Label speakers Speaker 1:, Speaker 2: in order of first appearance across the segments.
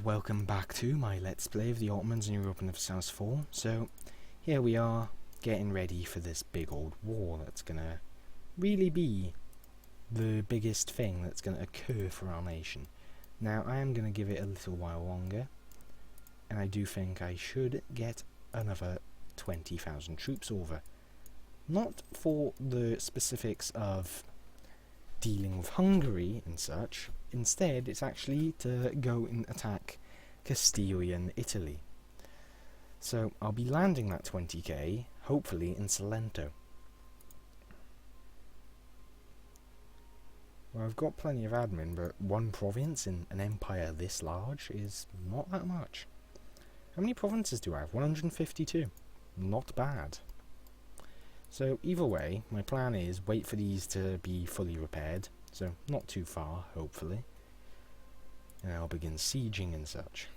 Speaker 1: and welcome back to my Let's Play of the Ottomans in Europe and of South 4. So, here we are, getting ready for this big old war that's gonna really be the biggest thing that's gonna occur for our nation. Now, I am gonna give it a little while longer, and I do think I should get another 20,000 troops over. Not for the specifics of dealing with Hungary and such. Instead, it's actually to go and attack Castilian Italy. So I'll be landing that 20k, hopefully in Salento. Well, I've got plenty of admin, but one province in an empire this large is not that much. How many provinces do I have? 152. Not bad. So either way, my plan is wait for these to be fully repaired, so not too far, hopefully. And I'll begin sieging and such.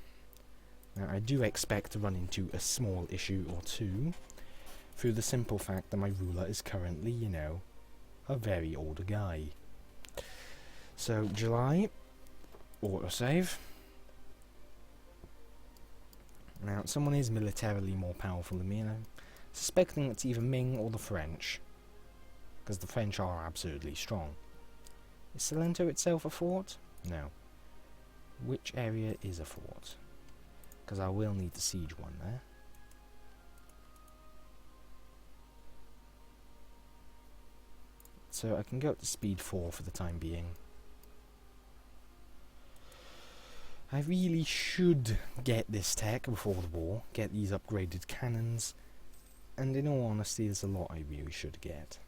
Speaker 1: Now I do expect to run into a small issue or two, through the simple fact that my ruler is currently, you know, a very old guy. So July, autosave. Now someone is militarily more powerful than me, and I'm suspecting it's either Ming or the French, because the French are absurdly strong. Is Salento itself a fort? No. Which area is a fort? Because I will need to siege one there. So I can go up to speed 4 for the time being. I really should get this tech before the war, get these upgraded cannons, and in all honesty there's a lot I really should get.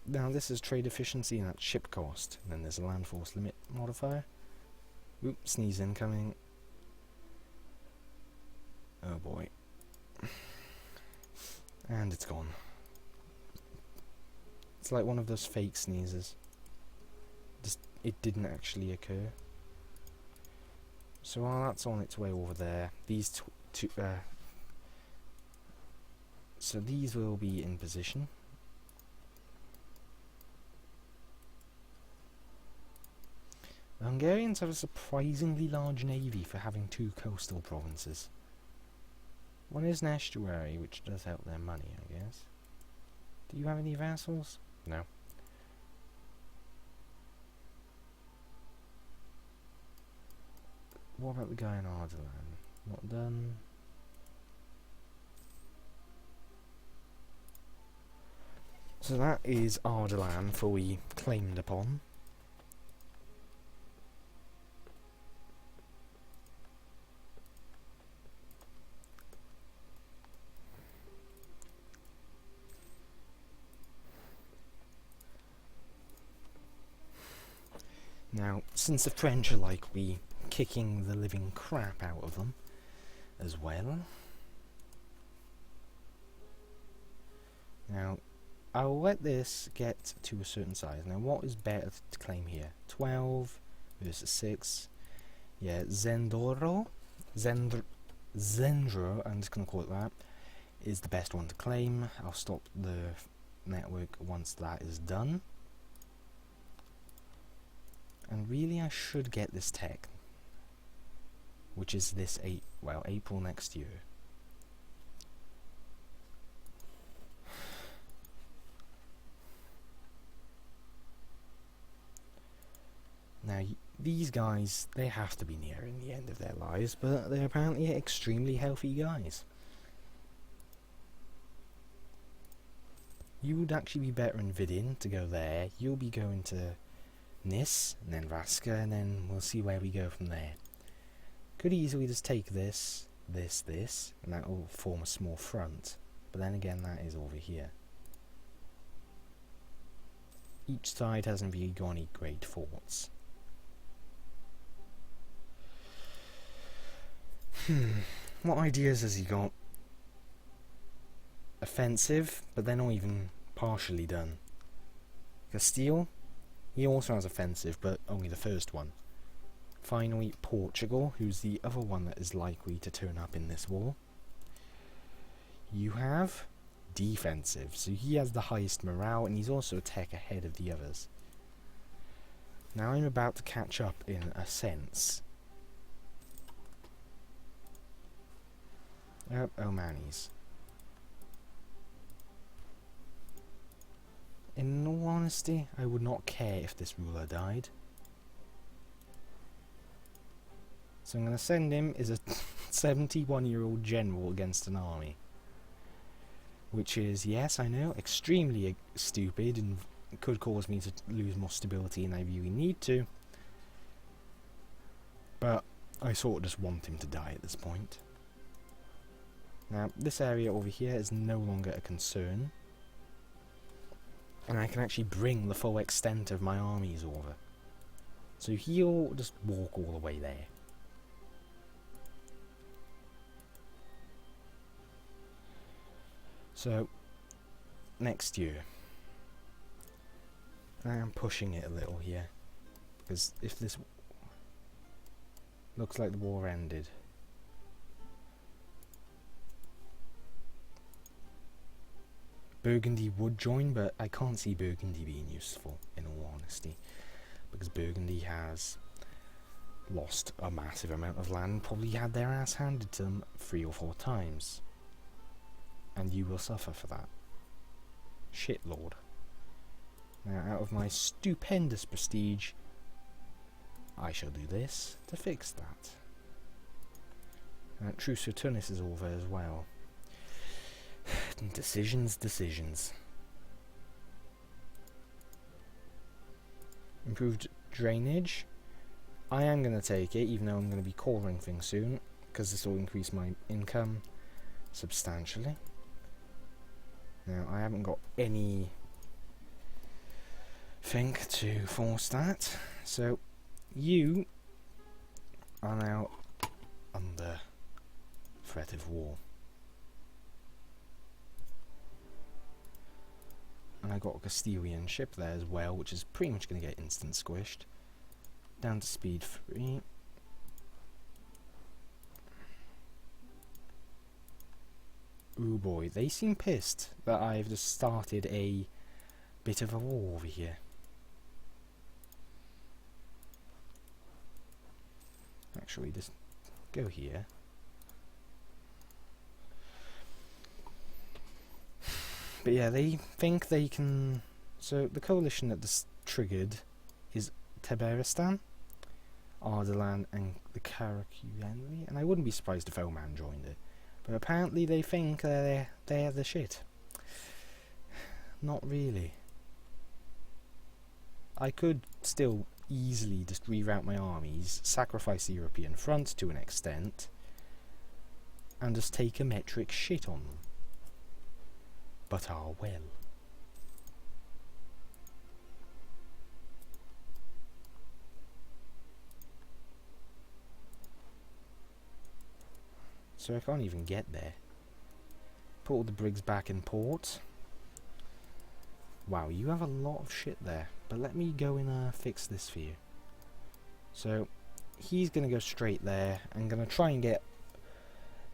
Speaker 1: Now this is trade efficiency and that's ship cost. And then there's a land force limit modifier. Oop, sneeze incoming. Oh boy. And it's gone. It's like one of those fake sneezes. Just, it didn't actually occur. So while that's on its way over there, these so these will be in position. The Hungarians have a surprisingly large navy for having 2 coastal provinces. One is an estuary, which does help their money, I guess. Do you have any vassals? No. What about the guy in Ardalan? Not done. So that is Ardalan fully claimed upon. Now, since the French are likely kicking the living crap out of them as well. Now, I'll let this get to a certain size. Now, what is better to claim here? 12 versus 6. Yeah, Zendro, I'm just going to call it that, is the best one to claim. I'll stop the network once that is done. And really I should get this tech, which is this April next year. Now these guys, they have to be nearing the end of their lives, but they're apparently extremely healthy guys. You would actually be better in Vidin to go there. You'll be going to Nis, and then Vaska, and then we'll see where we go from there. Could easily just take this, and that will form a small front. But then again, that is over here. Each side hasn't really got any great forts. What ideas has he got? Offensive, but they're not even partially done. Castile? He also has offensive, but only the first one. Finally, Portugal, who's the other one that is likely to turn up in this war. You have defensive, so he has the highest morale, and he's also a tech ahead of the others. Now I'm about to catch up in a sense. Oh, Omanis. In all honesty, I would not care if this ruler died. So I'm going to send him as a 71-year-old general against an army. Which is, yes, I know, extremely stupid and could cause me to lose more stability than I really need to. But I sort of just want him to die at this point. Now, this area over here is no longer a concern. And I can actually bring the full extent of my armies over. So he'll just walk all the way there. So, next year. I am pushing it a little here. Because if this... looks like the war ended. Burgundy would join, but I can't see Burgundy being useful, in all honesty. Because Burgundy has lost a massive amount of land, probably had their ass handed to them 3 or 4 times. And you will suffer for that. Shit, Lord. Now, out of my stupendous prestige, I shall do this to fix that. Truce for Tunis is over as well. Decisions. Improved drainage. I am going to take it, even though I'm going to be coring things soon, because this will increase my income substantially. Now, I haven't got any thing to force that, so you are now under threat of war. And I got a Castilian ship there as well, which is pretty much going to get instant squished. Down to speed 3. Ooh boy, they seem pissed that I've just started a bit of a war over here. Actually, just go here. But yeah, they think they can... So, the coalition that this triggered is Tabaristan, Ardalan, and the Karakuyanli, and I wouldn't be surprised if Oman joined it. But apparently they think they're the shit. Not really. I could still easily just reroute my armies, sacrifice the European front to an extent, and just take a metric shit on them. But well. So I can't even get there. Put all the brigs back in port. Wow, you have a lot of shit there. But let me go and fix this for you. So, he's going to go straight there. I'm going to try and get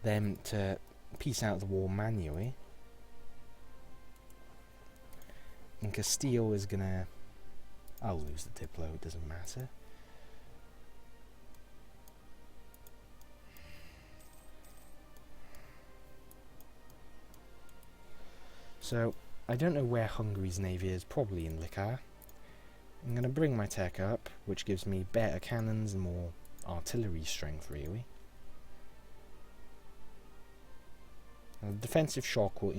Speaker 1: them to peace out the war manually. And Castile is going to... I'll lose the Diplo, it doesn't matter. So, I don't know where Hungary's navy is, probably in Likar. I'm going to bring my tech up, which gives me better cannons and more artillery strength, really. Now, the defensive shock will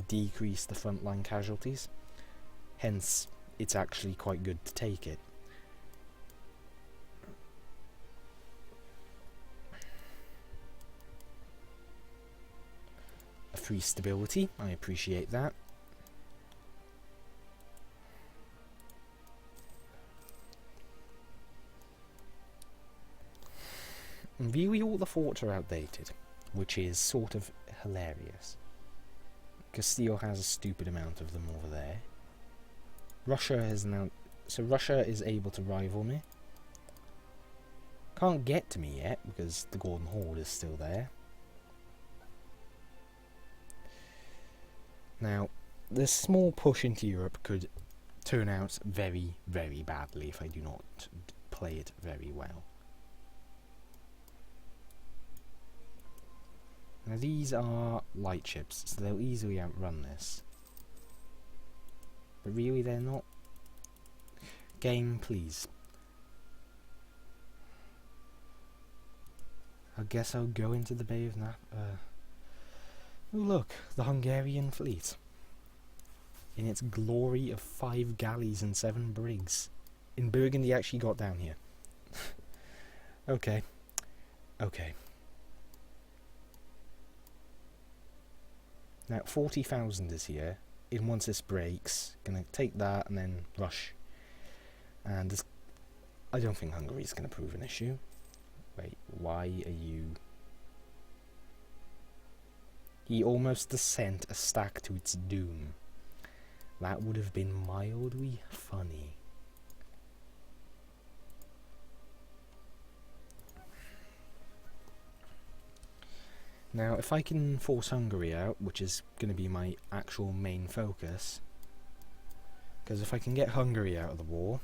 Speaker 1: decrease the frontline casualties, hence it's actually quite good to take it. A free stability, I appreciate that. And really all the forts are outdated, which is sort of hilarious. Castile has a stupid amount of them over there. Russia has now... So Russia is able to rival me. Can't get to me yet, because the Golden Horde is still there. Now, this small push into Europe could turn out very, very badly if I do not play it very well. Now these are light ships, so they'll easily outrun this. But really they're not. Game, please. I guess I'll go into the Bay of Oh look, the Hungarian fleet. In its glory of 5 galleys and 7 brigs. In Burgundy actually got down here. Okay. Okay. Now 40,000 is here. And once this breaks, gonna take that and then rush. And this, I don't think Hungary's gonna prove an issue. Wait, why are you... He almost sent a stack to its doom. That would have been mildly funny. Now, if I can force Hungary out, which is going to be my actual main focus, because if I can get Hungary out of the war,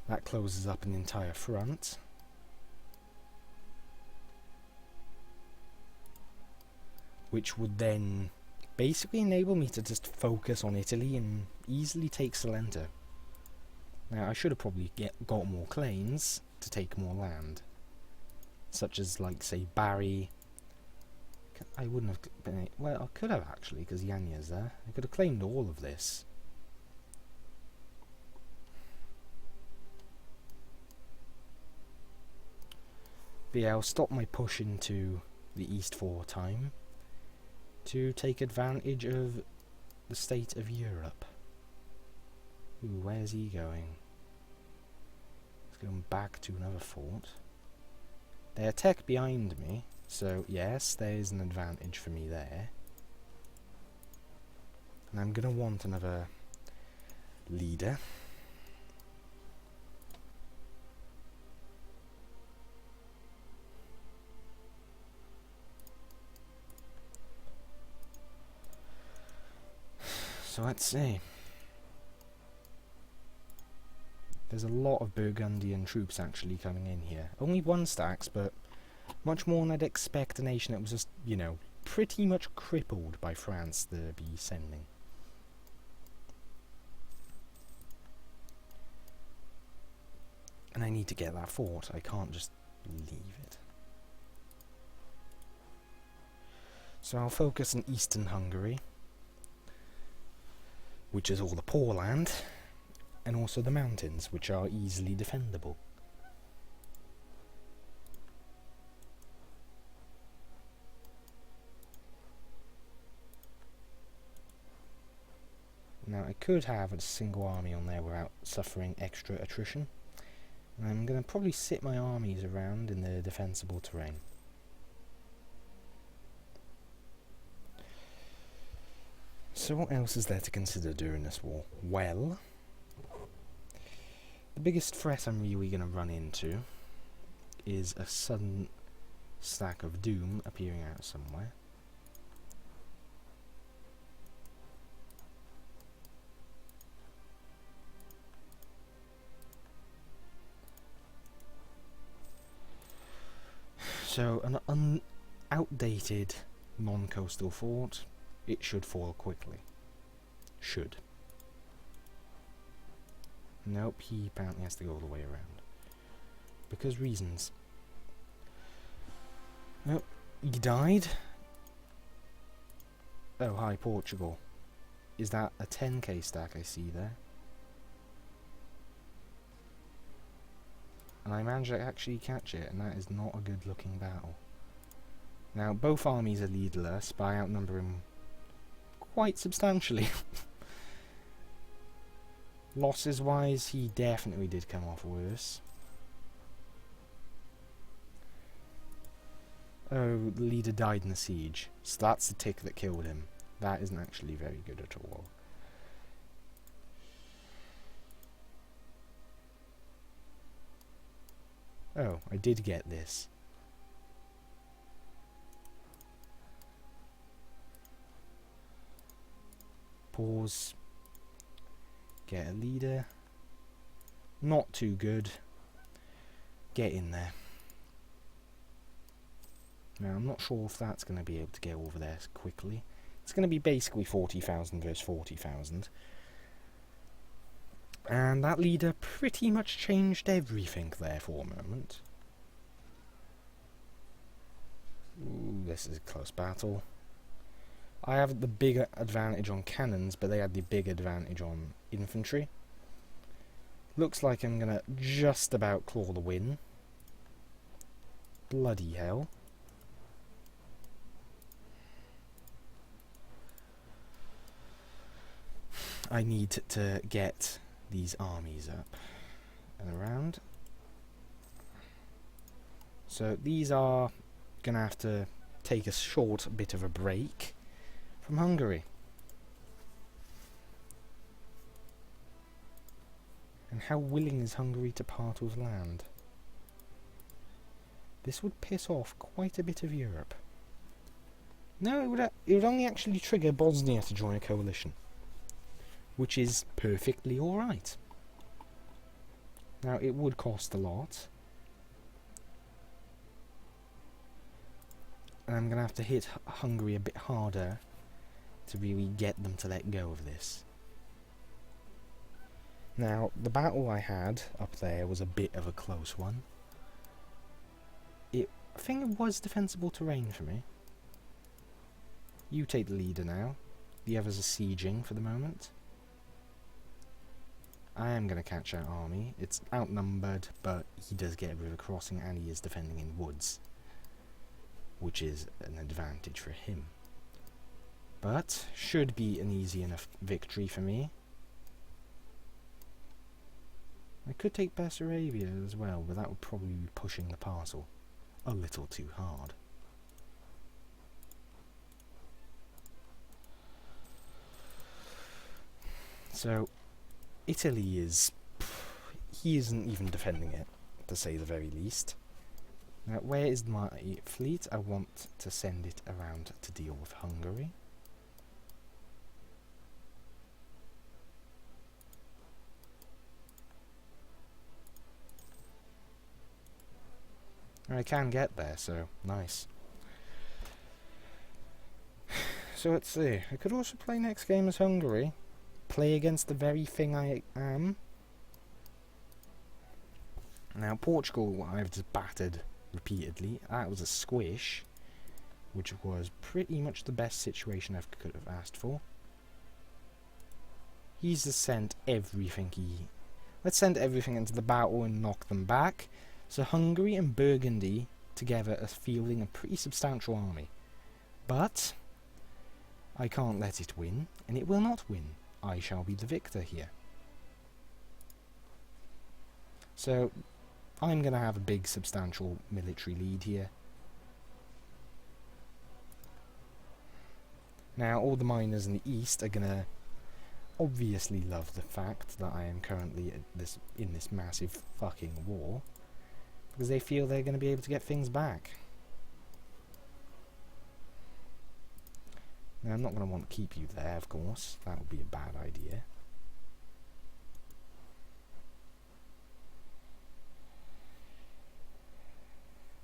Speaker 1: that closes up an entire front. Which would then basically enable me to just focus on Italy and easily take Salento. Now, I should have probably got more claims to take more land. Such as, like, say, Bari. I wouldn't have been... Well, I could have, actually, because Yanya's there. I could have claimed all of this. But yeah, I'll stop my push into the east for a time to take advantage of the state of Europe. Ooh, where's he going? He's going back to another fort. They attack behind me, so yes, there is an advantage for me there. And I'm going to want another leader. So let's see. There's a lot of Burgundian troops actually coming in here. Only 1 stacks, but much more than I'd expect a nation that was just, you know, pretty much crippled by France to be sending. And I need to get that fort. I can't just leave it. So I'll focus on eastern Hungary, which is all the poor land, and also the mountains, which are easily defendable. Now, I could have a single army on there without suffering extra attrition. And I'm going to probably sit my armies around in the defensible terrain. So what else is there to consider during this war? Well, the biggest threat I'm really going to run into is a sudden stack of doom appearing out somewhere. So an outdated non-coastal fort, it should fall quickly. Should. Nope, he apparently has to go all the way around. Because reasons. Nope, he died. Oh, hi, Portugal. Is that a 10k stack I see there? And I managed to actually catch it, and that is not a good looking battle. Now, both armies are leaderless, but I outnumber him quite substantially. Losses wise, he definitely did come off worse. Oh, the leader died in the siege. So that's the tick that killed him. That isn't actually very good at all. Oh, I did get this. Pause. Get a leader. Not too good. Get in there. Now, I'm not sure if that's going to be able to get over there quickly. It's going to be basically 40,000 versus 40,000. And that leader pretty much changed everything there for a moment. Ooh, this is a close battle. I have the bigger advantage on cannons, but they had the big advantage on infantry. Looks like I'm going to just about claw the win. Bloody hell. I need to get these armies up and around. So these are going to have to take a short bit of a break from Hungary. And how willing is Hungary to part with land? This would piss off quite a bit of Europe. No, it would only actually trigger Bosnia to join a coalition, which is perfectly alright. Now, it would cost a lot. And I'm going to have to hit Hungary a bit harder to really get them to let go of this. Now, the battle I had up there was a bit of a close one. I think it was defensible terrain for me. You take the leader now. The others are sieging for the moment. I am going to catch that army. It's outnumbered, but he does get a river crossing and he is defending in woods, which is an advantage for him. But should be an easy enough victory for me. I could take Bessarabia as well, but that would probably be pushing the parcel a little too hard. So, Italy is... he isn't even defending it, to say the very least. Now, where is my fleet? I want to send it around to deal with Hungary. I can get there, so nice. So let's see. I could also play next game as Hungary. Play against the very thing I am. Now Portugal, I've just battered repeatedly. That was a squish, which was pretty much the best situation I could have asked for. He's just sent everything let's send everything into the battle and knock them back. So Hungary and Burgundy together are fielding a pretty substantial army. But I can't let it win, and it will not win. I shall be the victor here. So I'm going to have a big substantial military lead here. Now all the miners in the east are going to obviously love the fact that I am currently in this massive fucking war, because they feel they're going to be able to get things back. Now, I'm not going to want to keep you there, of course. That would be a bad idea.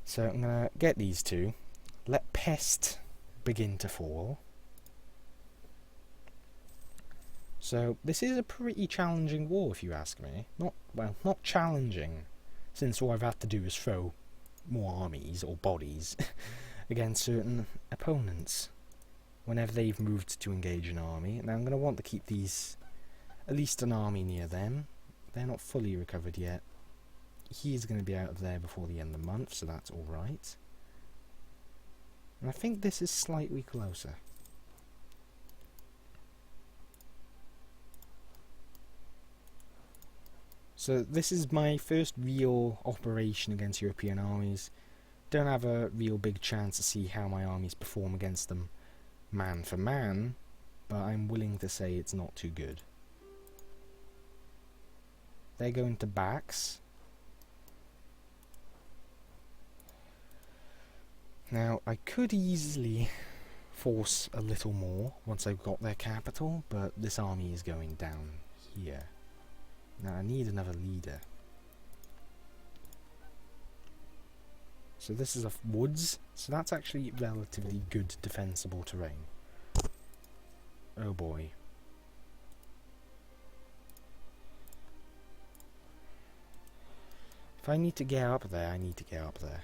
Speaker 1: So I'm going to get these two. Let Pest begin to fall. So this is a pretty challenging war, if you ask me. Not challenging, since all I've had to do is throw more armies or bodies against certain opponents whenever they've moved to engage an army. Now I'm going to want to keep these, at least an army near them. They're not fully recovered yet. He's going to be out of there before the end of the month, so that's alright. And I think this is slightly closer. So this is my first real operation against European armies. Don't have a real big chance to see how my armies perform against them man for man, but I'm willing to say it's not too good. They go into backs. Now I could easily force a little more once I've got their capital, but this army is going down here. Now I need another leader. So this is a woods, so that's actually relatively good defensible terrain. Oh boy. If I need to get up there, I need to get up there.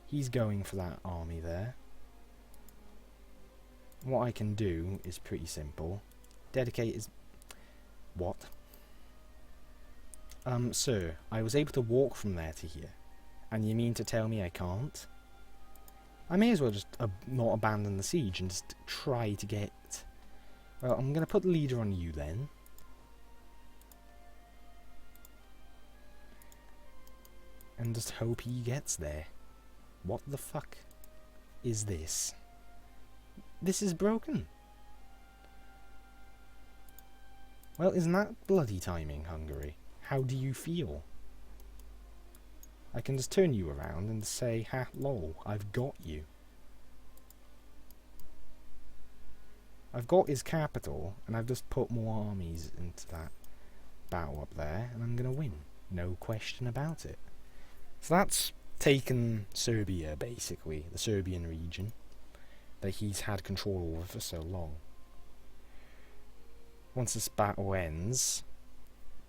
Speaker 1: He's going for that army there. What I can do is pretty simple. Dedicate his... What? Sir, I was able to walk from there to here. And you mean to tell me I can't? I may as well just not abandon the siege and just try to get... Well, I'm going to put the leader on you then. And just hope he gets there. What the fuck is this? This is broken. Well, isn't that bloody timing, Hungary? How do you feel? I can just turn you around and say, ha, lol, I've got you. I've got his capital, and I've just put more armies into that battle up there, and I'm going to win. No question about it. So that's taken Serbia, basically, the Serbian region that he's had control over for so long. Once this battle ends,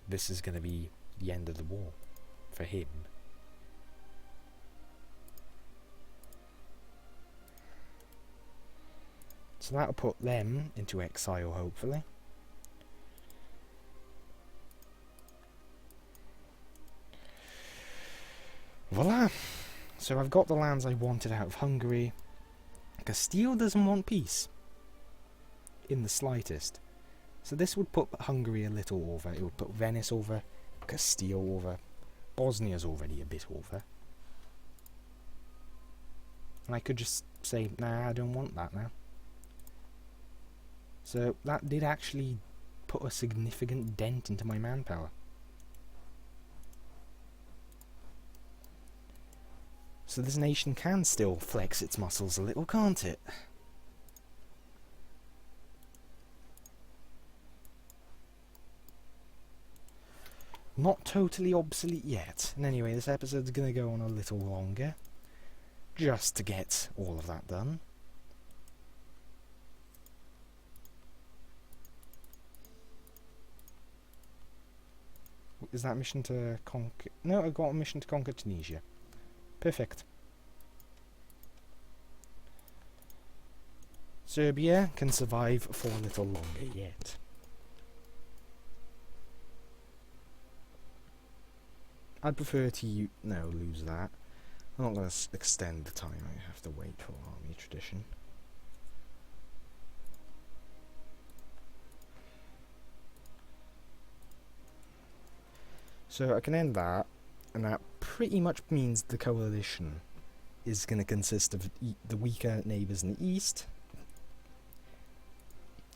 Speaker 1: this is going to be the end of the war for him. So that'll put them into exile, hopefully. Voila! So I've got the lands I wanted out of Hungary. Castile doesn't want peace. In the slightest. So this would put Hungary a little over. It would put Venice over. Castile over. Bosnia's already a bit over. And I could just say, nah, I don't want that now. So that did actually put a significant dent into my manpower. So this nation can still flex its muscles a little, can't it? Not totally obsolete yet. And anyway, this episode's going to go on a little longer. Just to get all of that done. Is that mission to conquer... No, I've got a mission to conquer Tunisia. Perfect. Serbia can survive for a little longer yet. I'd prefer to lose that. I'm not going to extend the time I have to wait for army tradition. So I can end that, and that pretty much means the coalition is going to consist of the weaker neighbours in the east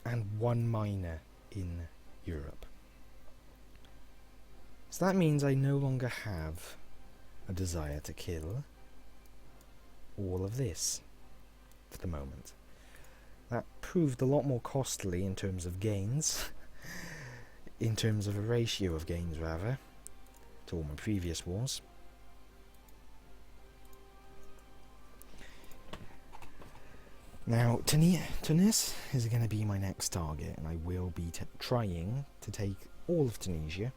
Speaker 1: and one minor in Europe. So that means I no longer have a desire to kill all of this for the moment. That proved a lot more costly in terms of gains, in terms of a ratio of gains rather, to all my previous wars. Now, Tunis is going to be my next target, and I will be trying to take all of Tunisia.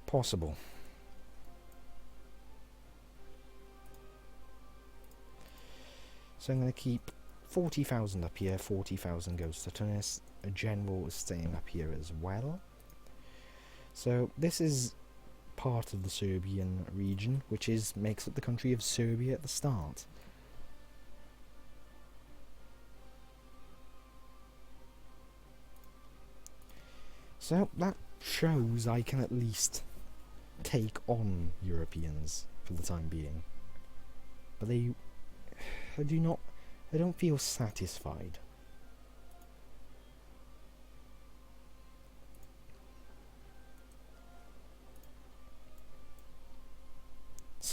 Speaker 1: Possible. So I'm going to keep 40,000 up here, 40,000 goes to Tunis. A general is staying up here as well. So this is part of the Serbian region, which makes up the country of Serbia at the start. So that shows I can at least take on Europeans for the time being. But I don't feel satisfied.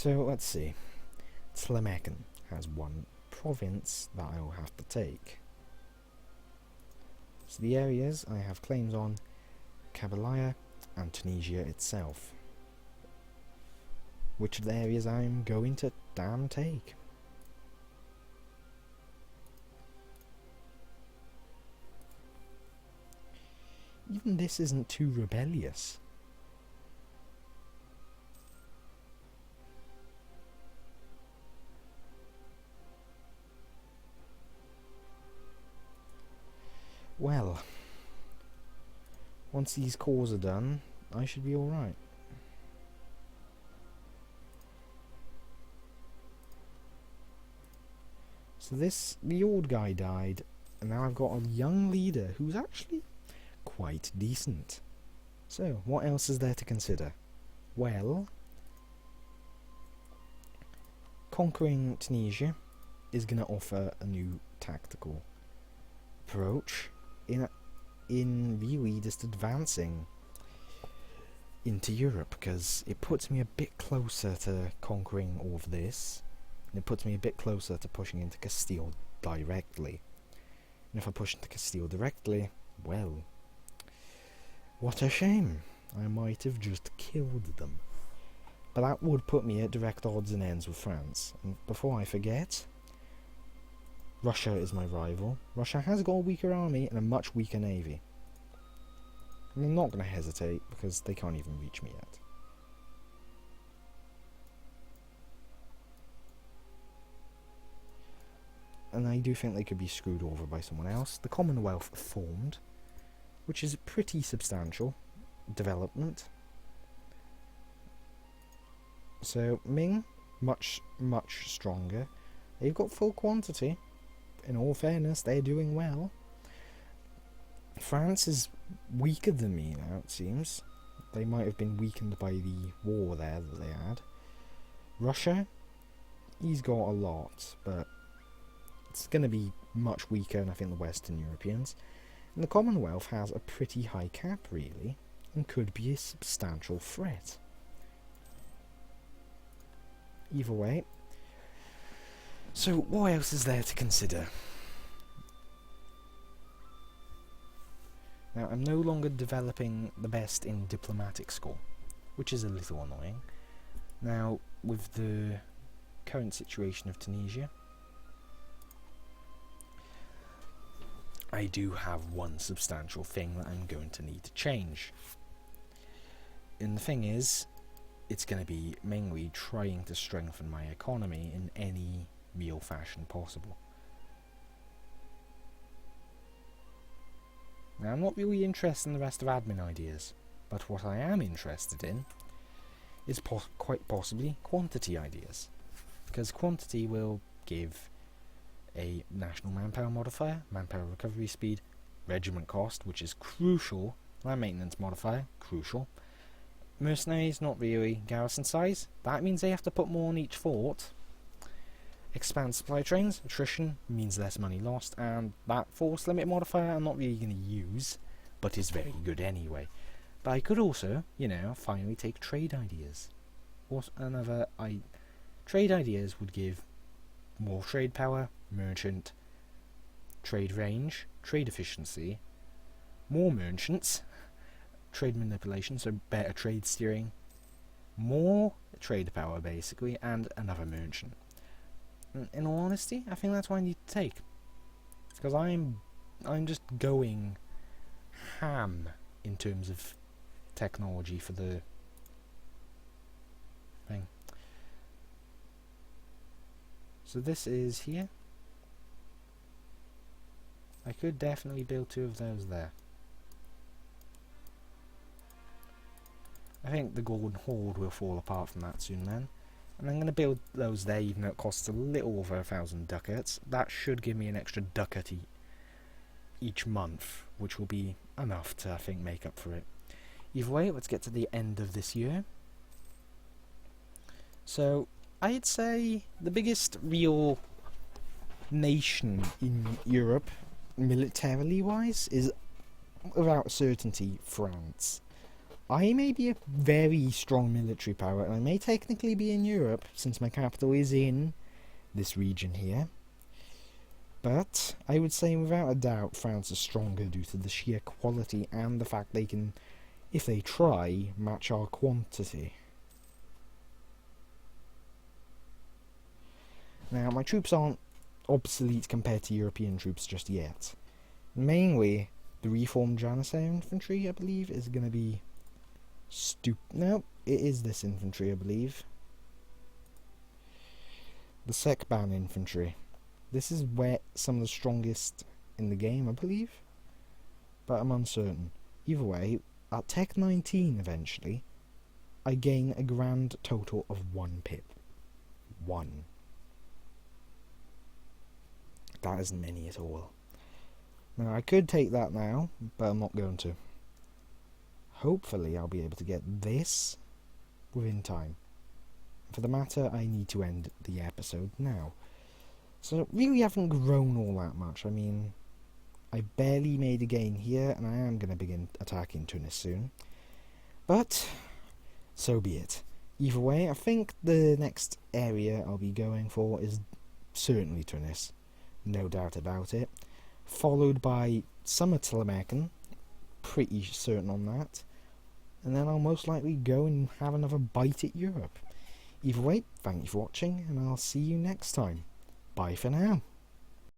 Speaker 1: So let's see. Tlemekan has one province that I will have to take. So the areas I have claims on: Kabylia and Tunisia itself. Which of the areas I'm going to damn take? Even this isn't too rebellious. Well, once these cores are done, I should be alright. So the old guy died, and now I've got a young leader who's actually quite decent. So, what else is there to consider? Well, conquering Tunisia is going to offer a new tactical approach in really just advancing into Europe, because it puts me a bit closer to conquering all of this, and it puts me a bit closer to pushing into Castile directly. And if I push into Castile directly, well, what a shame. I might have just killed them. But that would put me at direct odds and ends with France. And before I forget, Russia is my rival. Russia has got a weaker army and a much weaker navy. And I'm not going to hesitate, because they can't even reach me yet. And I do think they could be screwed over by someone else. The Commonwealth formed, which is a pretty substantial development. So Ming, much stronger. They've got full quantity. In all fairness, they're doing well. France is weaker than me now, it seems. They might have been weakened by the war there that they had. Russia, he's got a lot, but it's going to be much weaker than I think the Western Europeans. And the Commonwealth has a pretty high cap, really, and could be a substantial threat. Either way. So, what else is there to consider? Now, I'm no longer developing the best in diplomatic school, which is a little annoying. Now, with the current situation of Tunisia, I do have one substantial thing that I'm going to need to change. And the thing is, it's going to be mainly trying to strengthen my economy in any real fashion possible. Now, I'm not really interested in the rest of admin ideas, but what I am interested in is quite possibly quantity ideas, because quantity will give a national manpower modifier, manpower recovery speed, regiment cost, which is crucial, land maintenance modifier, crucial, mercenaries, not really, garrison size, that means they have to put more on each fort, expand supply trains, attrition means less money lost, and that force limit modifier I'm not really going to use, but is very good anyway. But I could also, you know, finally take trade ideas. Trade ideas would give more trade power, merchant, trade range, trade efficiency, more merchants, trade manipulation, so better trade steering, more trade power basically, and another merchant. In all honesty, I think that's what I need to take, because I'm just going ham in terms of technology for the thing. So this is here. I could definitely build 2 of those there. I think the Golden Horde will fall apart from that soon then. And I'm going to build those there, even though it costs a little over 1,000 ducats. That should give me an extra ducat each month, which will be enough to, I think, make up for it. Either way, let's get to the end of this year. So, I'd say the biggest real nation in Europe, militarily-wise, is without certainty France. I may be a very strong military power, and I may technically be in Europe, since my capital is in this region here. But I would say without a doubt France is stronger due to the sheer quality and the fact they can, if they try, match our quantity. Now, my troops aren't obsolete compared to European troops just yet. Mainly, the reformed Janissary infantry, I believe, is going to be no, it is this infantry, I believe. The Sekban infantry. This is where some of the strongest in the game, I believe. But I'm uncertain. Either way, at Tech 19 eventually, I gain a grand total of 1 pip. 1. That isn't many at all. Now, I could take that now, but I'm not going to. Hopefully, I'll be able to get this within time. For the matter, I need to end the episode now. So, really haven't grown all that much. I mean, I barely made a gain here, and I am going to begin attacking Tunis soon. But, so be it. Either way, I think the next area I'll be going for is certainly Tunis. No doubt about it. Followed by Summer Telemecan. Pretty certain on that. And then I'll most likely go and have another bite at Europe. Either way, thank you for watching, and I'll see you next time. Bye for now.